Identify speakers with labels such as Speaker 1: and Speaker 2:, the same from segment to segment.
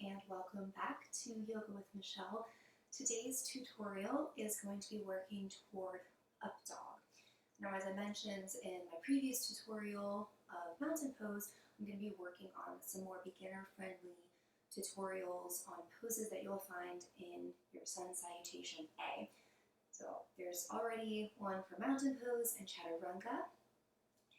Speaker 1: and welcome back to Yoga with Michelle. Today's tutorial is going to be working toward up dog. Now, as I mentioned in my previous tutorial of mountain pose, I'm going to be working on some more beginner-friendly tutorials on poses that you'll find in your Sun Salutation A. So there's already one for mountain pose and chaturanga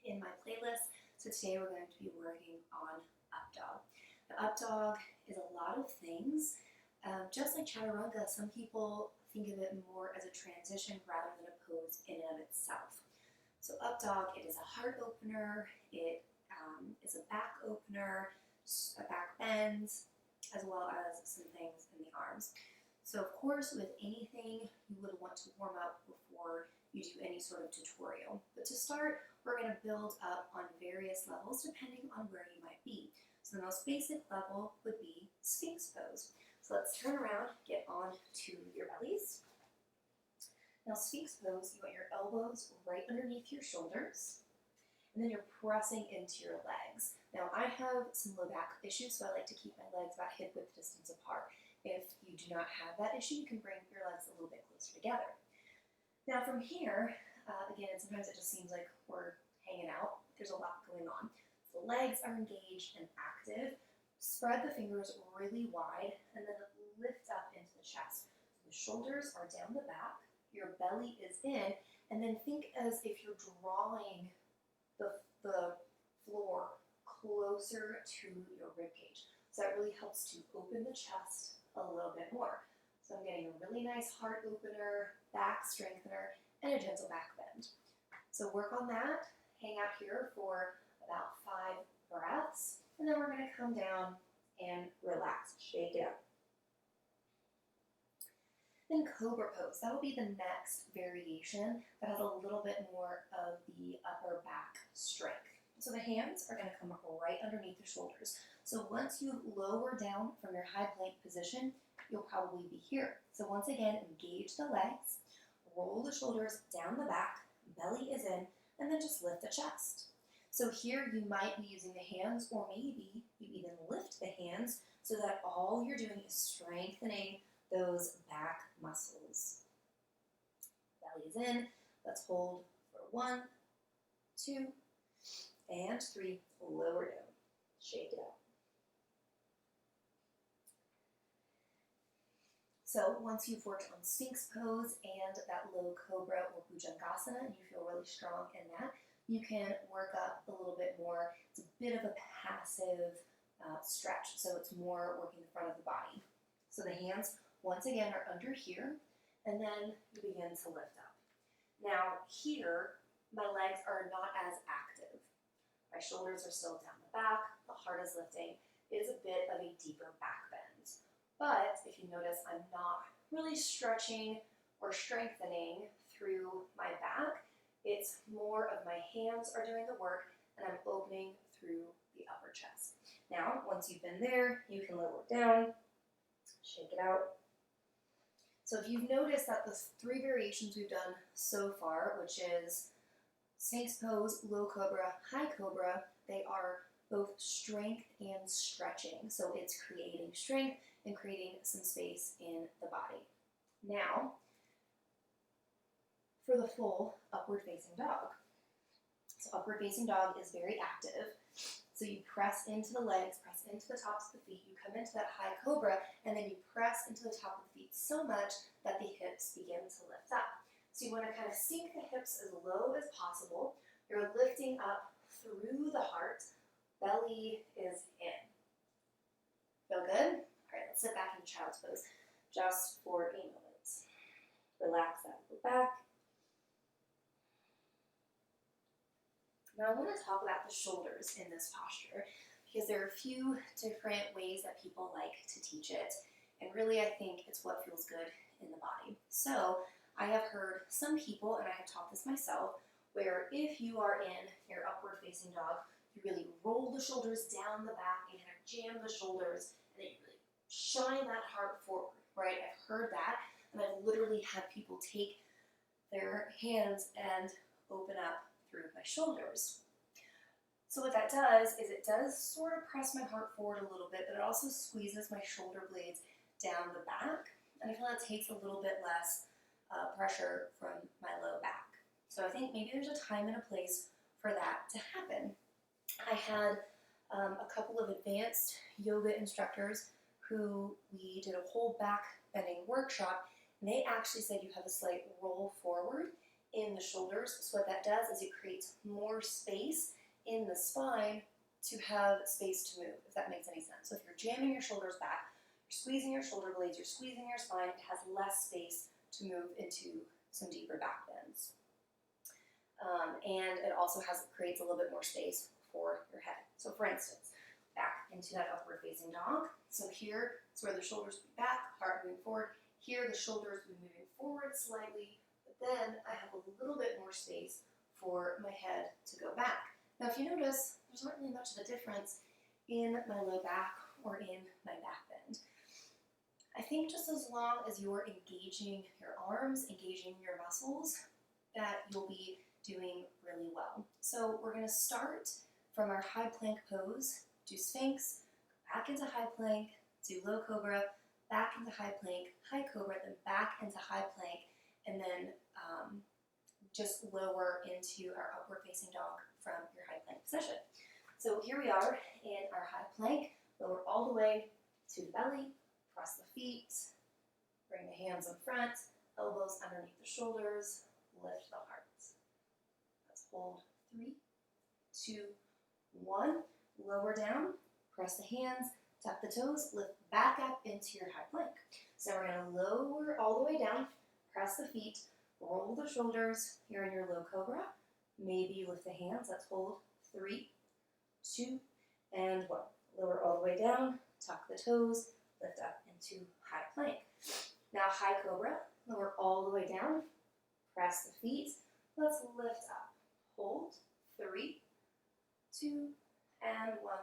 Speaker 1: in my playlist. So today we're going to be working on up dog. The up dog is a lot of things. Just like chaturanga, some people think of it more as a transition rather than a pose in and of itself. So up dog, it is a heart opener, it is a back opener, a back bend, as well as some things in the arms. So of course, with anything, you would want to warm up before you do any sort of tutorial. But to start, we're going to build up on various levels depending on where you might be. So the most basic level would be Sphinx pose. So let's turn around, get on to your bellies. Now Sphinx pose, you want your elbows right underneath your shoulders, and then you're pressing into your legs. Now I have some low back issues, so I like to keep my legs about hip width distance apart. If you do not have that issue, you can bring your legs a little bit closer together. Now from here, again, sometimes it just seems like we're hanging out. There's a lot going on. The legs are engaged and active. Spread the fingers really wide and then lift up into the chest. So the shoulders are down the back, your belly is in, and then think as if you're drawing the floor closer to your ribcage. So that really helps to open the chest a little bit more. So I'm getting a really nice heart opener, back strengthener, and a gentle back bend. So work on that. Hang out here for about 5 breaths, and then we're going to come down and relax, shake it up. Then cobra pose, that will be the next variation that has a little bit more of the upper back strength. So the hands are going to come right underneath the shoulders. So once you lower down from your high plank position, you'll probably be here. So once again, engage the legs, roll the shoulders down the back, belly is in, and then just lift the chest. So here you might be using the hands, or maybe you even lift the hands so that all you're doing is strengthening those back muscles. Belly is in. Let's hold for 1, 2, and 3. Lower down. Shake it out. So once you've worked on Sphinx pose and that low cobra or bhujangasana, and you feel really strong in that, you can work up a little bit more. It's a bit of a passive stretch, so it's more working the front of the body. So the hands, once again, are under here, and then you begin to lift up. Now here, my legs are not as active. My shoulders are still down the back, the heart is lifting. It is a bit of a deeper back bend. But if you notice, I'm not really stretching or strengthening through my back. It's more of my hands are doing the work, and I'm opening through the upper chest. Now, once you've been there, you can lower down, shake it out. So if you've noticed that the 3 variations we've done so far, which is Sphinx pose, low cobra, high cobra, they are both strength and stretching. So it's creating strength and creating some space in the body. Now, for the full upward facing dog. So upward facing dog is very active. So you press into the legs, press into the tops of the feet, you come into that high cobra, and then you press into the top of the feet so much that the hips begin to lift up. So you want to kind of sink the hips as low as possible. You're lifting up through the heart. Belly is in. Feel good? All right, let's sit back in child's pose just for a moment. Relax that low back. Now I want to talk about the shoulders in this posture because there are a few different ways that people like to teach it, and really I think it's what feels good in the body. So I have heard some people, and I have taught this myself, where if you are in your upward facing dog, you really roll the shoulders down the back and kind of jam the shoulders, and then you really shine that heart forward, right? I've heard that, and I've literally had people take their hands and open up through my shoulders. So what that does is it does sort of press my heart forward a little bit, but it also squeezes my shoulder blades down the back, and I feel that takes a little bit less pressure from my low back. So I think maybe there's a time and a place for that to happen. I had a couple of advanced yoga instructors who we did a whole back bending workshop, and they actually said you have a slight roll forward in the shoulders. So what that does is it creates more space in the spine to have space to move, if that makes any sense. So if you're jamming your shoulders back, you're squeezing your shoulder blades, you're squeezing your spine, it has less space to move into some deeper back bends. And it also creates a little bit more space for your head. So for instance, back into that upward facing dog. So here is where the shoulders will be back, heart moving forward. Here the shoulders will be moving forward slightly, but then I have a little bit more space for my head to go back. Now if you notice, there's not really much of a difference in my low back or in my back bend. I think just as long as you're engaging your arms, engaging your muscles, that you'll be doing really well. So we're going to start from our high plank pose, do Sphinx, back into high plank, do low cobra, back into high plank, high cobra, then back into high plank, and then just lower into our upward facing dog from your high plank position. So here we are in our high plank, lower all the way to the belly, press the feet, bring the hands in front, elbows underneath the shoulders, lift the heart. Let's hold 3, 2, 1. Lower down, press the hands, tuck the toes, lift back up into your high plank. So we're going to lower all the way down, press the feet, roll the shoulders. You're in your low cobra. Maybe lift the hands. Let's hold 3, 2, and 1. Lower all the way down, tuck the toes, lift up into high plank. Now high cobra, lower all the way down, press the feet. Let's lift up. Hold 3, 2, and 1.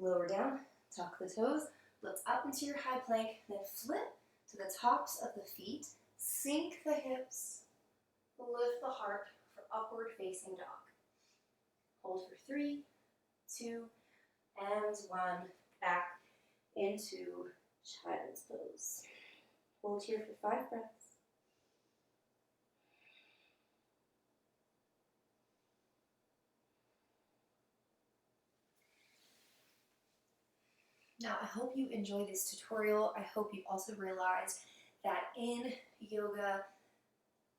Speaker 1: Lower down, tuck the toes, lift up into your high plank, then flip to the tops of the feet, sink the hips, lift the heart for upward facing dog. Hold for 3, 2, and 1. Back into child's pose. Hold here for 5 breaths. Now, I hope you enjoy this tutorial. I hope you also realized that in yoga,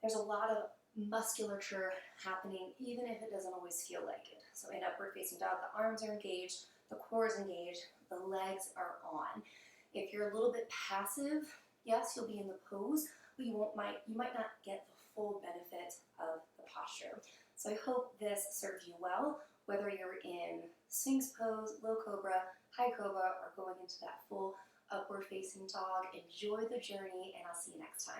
Speaker 1: there's a lot of musculature happening, even if it doesn't always feel like it. So in upward facing dog, the arms are engaged, the core is engaged, the legs are on. If you're a little bit passive, yes, you'll be in the pose, but you might not get the full benefit of the posture. So I hope this served you well, whether you're in Sphinx pose, low cobra, high cobra, or going into that full upward facing dog. Enjoy the journey, and I'll see you next time.